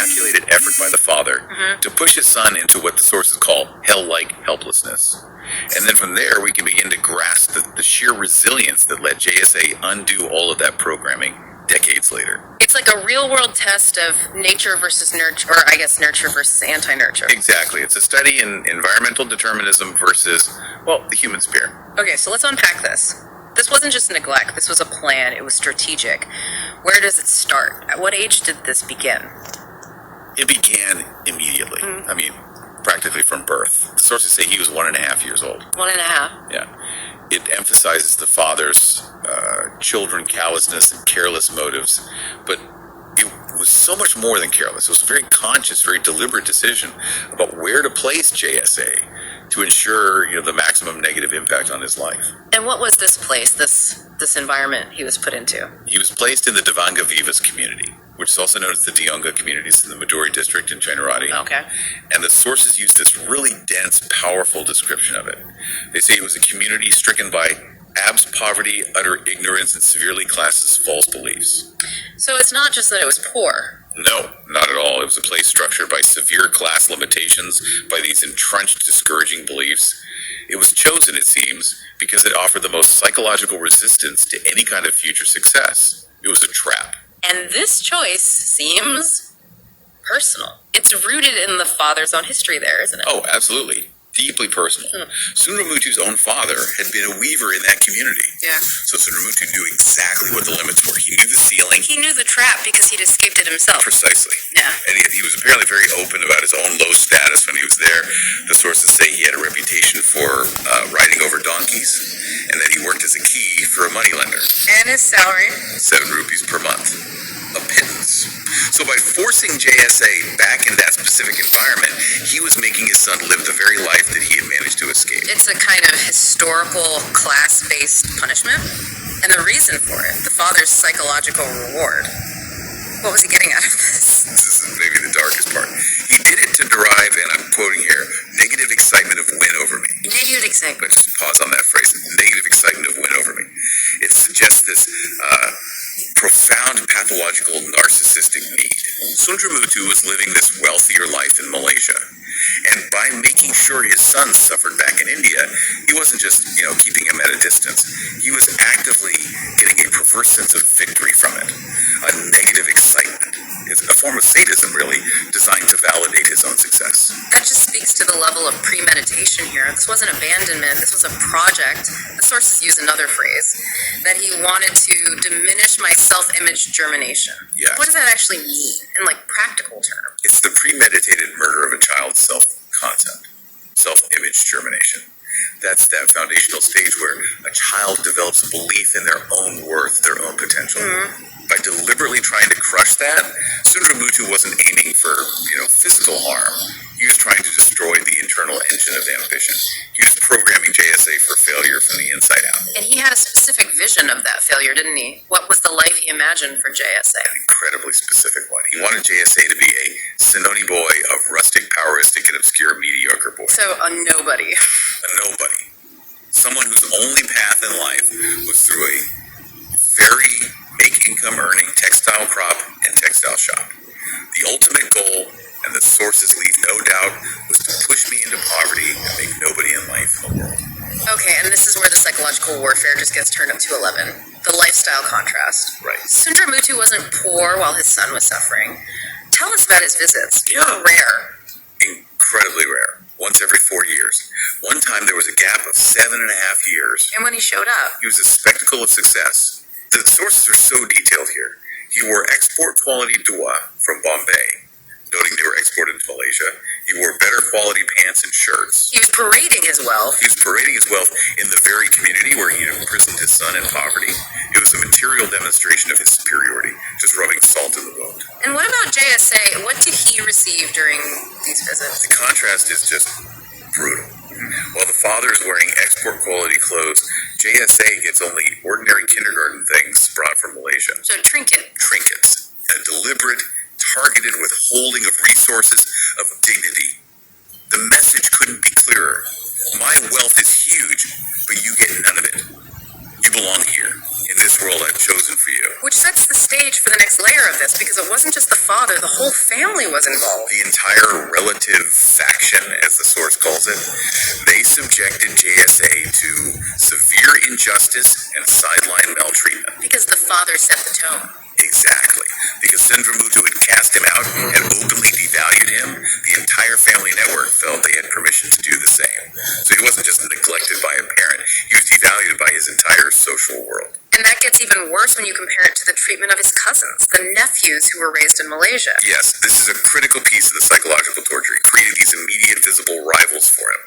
calculated effort by the father to push his son into what the sources call hell-like helplessness. And then from there, we can begin to grasp the sheer resilience that let JSA undo all of that programming decades later. It's like a real-world test of nature versus nurture, or I guess nurture versus anti-nurture. Exactly. It's a study in environmental determinism versus, well, the human spirit. Okay, so let's unpack this. This wasn't just neglect. This was a plan. It was strategic. Where does it start? At what age did this begin? It began immediately. I mean, practically from birth. The sources say he was 1.5 years old. 1.5? Yeah. It emphasizes the father's children callousness and careless motives, but it was so much more than careless. It was a very conscious, very deliberate decision about where to place JSA to ensure, the maximum negative impact on his life. And what was this place, this environment he was put into? He was placed in the Devanga Vivas community, which is also known as the Dionga communities in the Maduri district in Jainurati. Okay. And the sources use this really dense, powerful description of it. They say it was a community stricken by abs poverty, utter ignorance, and severely classes false beliefs. So it's not just that it was poor. No, not at all. It was a place structured by severe class limitations, by these entrenched, discouraging beliefs. It was chosen, it seems, because it offered the most psychological resistance to any kind of future success. It was a trap. And this choice seems personal. It's rooted in the father's own history there, isn't it? Oh, absolutely. Deeply personal. Sundaramuthu's own father had been a weaver in that community. Yeah. So Sundaramuthu knew exactly what the limits were. He knew the ceiling. He knew the trap because he'd escaped it himself. Precisely. Yeah. And he was apparently very open about his own low status when he was there. The sources say he had a reputation for riding over donkeys, and that he worked as a key for a moneylender. And his salary? 7 rupees per month. A pittance. So by forcing JSA back in that specific environment, he was making his son live the very life that he had managed to escape. It's a kind of historical, class-based punishment. And the reason for it, the father's psychological reward. What was he getting out of this? This is maybe the darkest part. He did it to derive, and I'm quoting here, negative excitement of win over me. Negative excitement. But just pause on that phrase. Negative excitement of win over me. It suggests this profound pathological narcissistic need. Sundaramuthu was living this wealthier life in Malaysia. And by making sure his son suffered back in India, he wasn't just, keeping him at a distance. He was actively getting a perverse sense of victory from it. A negative excitement. It's a form of sadism, really, designed to validate his own success. That just speaks to the level of premeditation here. This wasn't abandonment. This was a project. The sources use another phrase, that he wanted to diminish my self-image germination. Yes. What does that actually mean in, practical terms? It's the premeditated murder of a child's self-concept, self-image germination. That's that foundational stage where a child develops a belief in their own worth, their own potential. By deliberately trying to crush that, Sundaramuthu wasn't aiming for, physical harm. He was trying to destroy the internal engine of ambition. He was programming JSA for failure from the inside out. And he had a specific vision of that failure, didn't he? What was the life he imagined for JSA? An incredibly specific one. He wanted JSA to be a Sinoni boy of rustic, poweristic, and obscure, mediocre boy. So a nobody. A nobody. Someone whose only path in life was through a very make-income earning textile crop and textile shop. The ultimate goal, and the sources leave no doubt, was to push me into poverty and make nobody in life in the world. Okay, and this is where the psychological warfare just gets turned up to 11. The lifestyle contrast. Right. Sundaramuthu wasn't poor while his son was suffering. Tell us about his visits. They were rare. Incredibly rare. Once every 4 years. One time there was a gap of 7.5 years. And when he showed up, He was a spectacle of success. The sources are so detailed here. He wore export quality dua from Bombay, noting they were exported to Malaysia. He wore better quality pants and shirts. he was parading his wealth. He was parading his wealth in the very community where he had imprisoned his son in poverty. It was a material demonstration of his superiority, just rubbing salt in the wound. And what about JSA? What did he receive during these visits? The contrast is just brutal. While the father is wearing export quality clothes, JSA gets only ordinary kindergarten things brought from Malaysia. So Trinkets. And a deliberate, targeted withholding of resources, of dignity. The message couldn't be clearer. My wealth is huge, but you get none of it. You belong here, in this world I've chosen for you. Which sets the stage for the next layer of this, because it wasn't just the father, the whole family was involved. The entire relative faction, as the source calls it, they subjected JSA to severe injustice and sideline maltreatment. Because the father set the tone. Exactly. Because Sundaramuthu had cast him out and openly devalued him, the entire family network felt they had permission to do the same. So he wasn't just neglected by a parent, he was devalued by his entire social world. And that gets even worse when you compare it to the treatment of his cousins, the nephews who were raised in Malaysia. Yes, this is a critical piece of the psychological torture. It created these immediate visible rivals for him.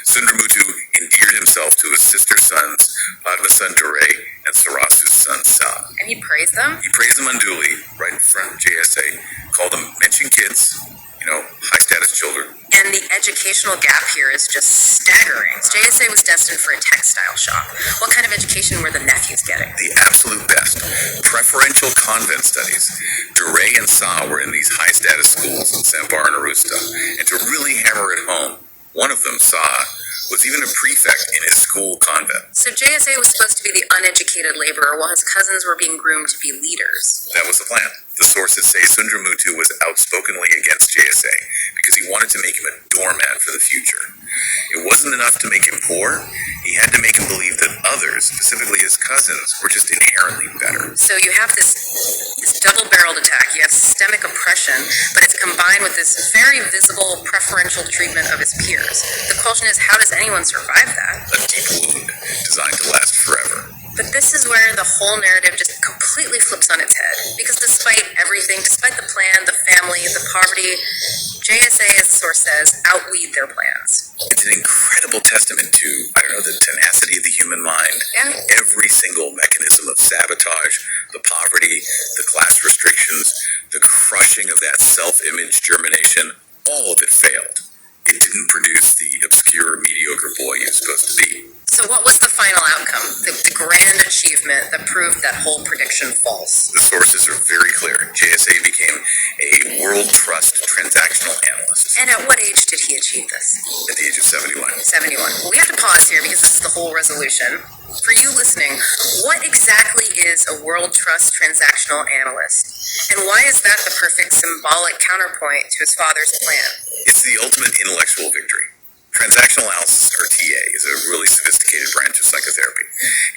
Sundaramuthu endeared himself to his sister's sons, Padmasan Dure and Sarasu's son Sa. And he praised them? He praised them unduly, right in front of JSA, called them mention kids, high status children. And the educational gap here is just staggering. JSA was destined for a textile shop. What kind of education were the nephews getting? The absolute best. Preferential convent studies. Dure and Sa were in these high status schools in Sambar and Arusta. And to really hammer it home, one of them, Sa, was even a prefect in his school convent. So JSA was supposed to be the uneducated laborer while his cousins were being groomed to be leaders. That was the plan. The sources say Sundaramuthu was outspokenly against JSA because he wanted to make him a doormat for the future. It wasn't enough to make him poor. He had to make him believe that others, specifically his cousins, were just inherently better. So you have this double-barreled attack. You have systemic oppression, but it's combined with this very visible preferential treatment of his peers. The question is, how does anyone survive that? A deep wound designed to last forever. But this is where the whole narrative just completely flips on its head. Because despite everything, despite the plan, the family, the poverty, JSA, as the source says, outweed their plans. It's an incredible testament to, the tenacity of the human mind. Yeah. Every single mechanism of sabotage, the poverty, the class restrictions, the crushing of that self-image germination, all of it failed. It didn't produce the obscure, mediocre boy he was supposed to be. So what was the final outcome? The grand achievement that proved that whole prediction false? The sources are very clear. JSA became a world trust transactional analyst. And at what age did he achieve this? At the age of 71. 71. Well, we have to pause here because this is the whole resolution. For you listening, what exactly is a world trust transactional analyst? And why is that the perfect symbolic counterpoint to his father's plan? It's the ultimate intellectual victory. Transactional analysis, or TA, is a really sophisticated branch of psychotherapy.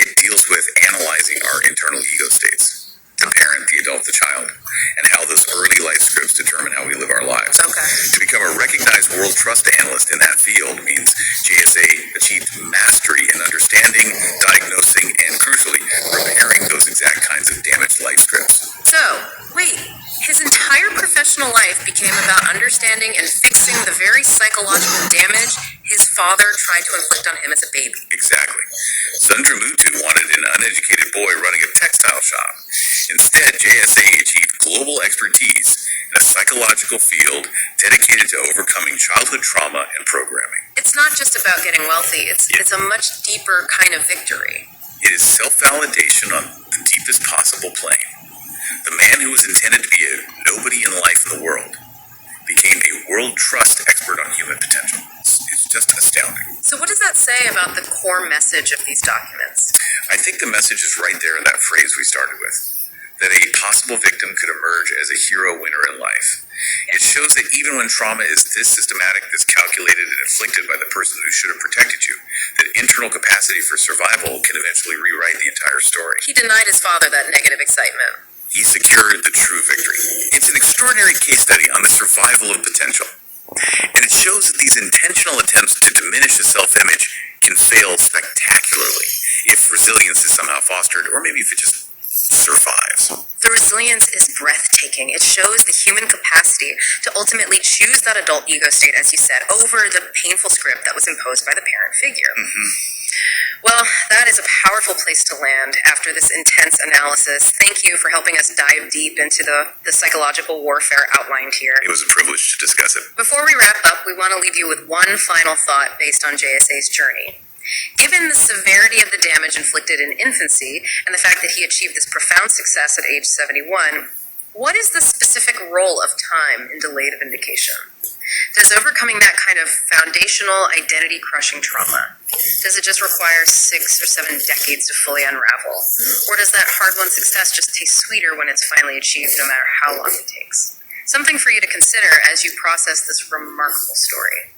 It deals with analyzing our internal ego states, the parent, the adult, the child, and how those early life scripts determine how we live our lives. Okay. To become a recognized world trust analyst in that field means JSA achieved mastery in understanding, diagnosing, and crucially, repairing those exact kinds of damaged life scripts. So, wait, his entire professional life became about understanding and fixing the very psychological damage his father tried to inflict on him as a baby. Exactly. Sundaramuthu wanted an uneducated boy running a textile shop. Instead, JSA achieved global expertise in a psychological field dedicated to overcoming childhood trauma and programming. It's not just about getting wealthy, it's a much deeper kind of victory. It is self-validation on the deepest possible plane. The man who was intended to be a nobody in life in the world became a world trust expert on human potential. It's just astounding. So what does that say about the core message of these documents? I think the message is right there in that phrase we started with, that a possible victim could emerge as a hero winner in life. It shows that even when trauma is this systematic, this calculated and inflicted by the person who should have protected you, that internal capacity for survival can eventually rewrite the entire story. He denied his father that negative excitement. He secured the true victory. It's an extraordinary case study on the survival of potential. And it shows that these intentional attempts to diminish the self-image can fail spectacularly if resilience is somehow fostered, or maybe if it just survives. The resilience is breathtaking. It shows the human capacity to ultimately choose that adult ego state, as you said, over the painful script that was imposed by the parent figure. Mm-hmm. Well, that is a powerful place to land after this intense analysis. Thank you for helping us dive deep into the psychological warfare outlined here. It was a privilege to discuss it. Before we wrap up, we want to leave you with one final thought based on JSA's journey. Given the severity of the damage inflicted in infancy and the fact that he achieved this profound success at age 71, what is the specific role of time in delayed vindication? Does overcoming that kind of foundational identity-crushing trauma, Does it just require 6 or 7 decades to fully unravel? Or does that hard-won success just taste sweeter when it's finally achieved, no matter how long it takes? Something for you to consider as you process this remarkable story.